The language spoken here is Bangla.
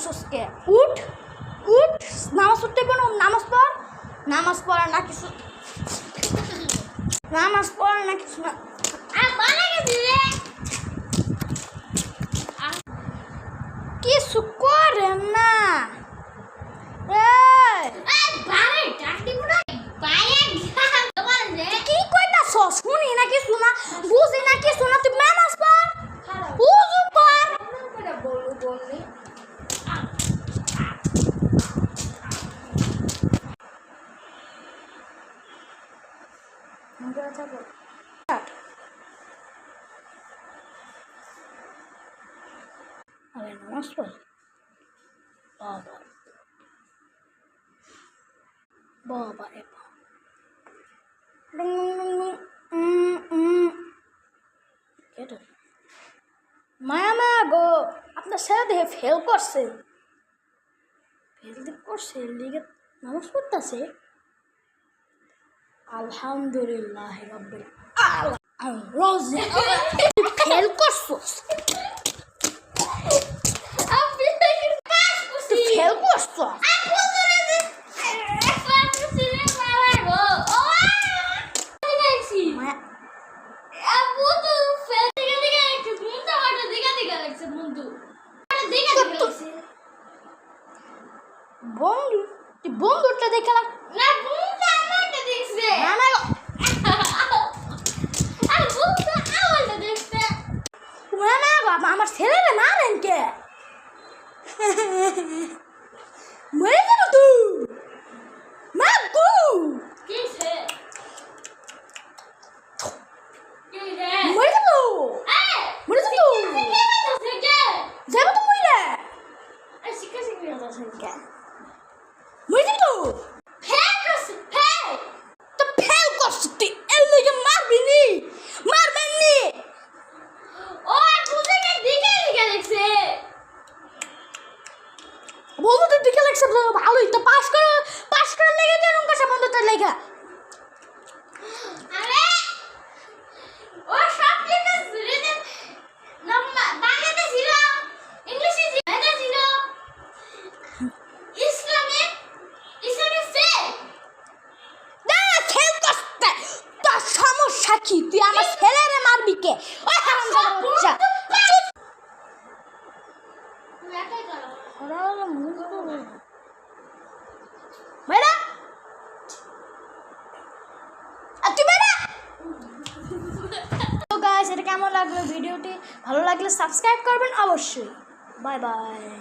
করছসকে উঠ উঠ নামাজ পড়তে কোনো নামাজ পড় নামাজ পড়া না কিছু নামাজ পড়া না কিছু না কিছু করেন না কি কইতাছ শুনি না কিছু না বুঝি না কিছু না তুই নামাজ পড় উযু কর আরে নামাজ পড় বাবা বাবা রে মায়া মা গো আপনার ছেলে দেখে ফেল করছে লিগে নামাজ পড়তেছে আলহামদুলিল্লাহ রাব্বিল আলামিন ফেল করছস ফেল করছস বন্ধু তুই বন্ধুটা দেখে না বন্ধু আমারটা দেখছে না না আর বন্ধু আমারটা দেখছে না না বাবা আমার ছেলেরে মারেন কে মরে যাবো তুই মা গো কিসে মরে যাবো মরে যাবো যাবো তো মরে শিক্ষা শিক্ষা মরে যাবো তো ফেল করছিস তুই এর লিগে মারবি নি মারবেন নি ও তুই দিকে দেখছে বন্ধু তুই দিকে লাগছে ভালোই তো পাস করে লেগে কেন কাছে বন্ধুটা লেখা আরে ও সব লেখা রিটেন বাংলাতে ছিল ইংলিশে ছিল এটা ছিল ইসলামে ফেল না ফেল করতে তো সমস্যা কি তুই আমার ছেলেরে মারবি কে ওই হারামজাদা বাচ্চা মেরা তো গাইস এটা কেমন লাগলো ভিডিওটি ভালো লাগলে সাবস্ক্রাইব করবেন অবশ্যই বাই বাই।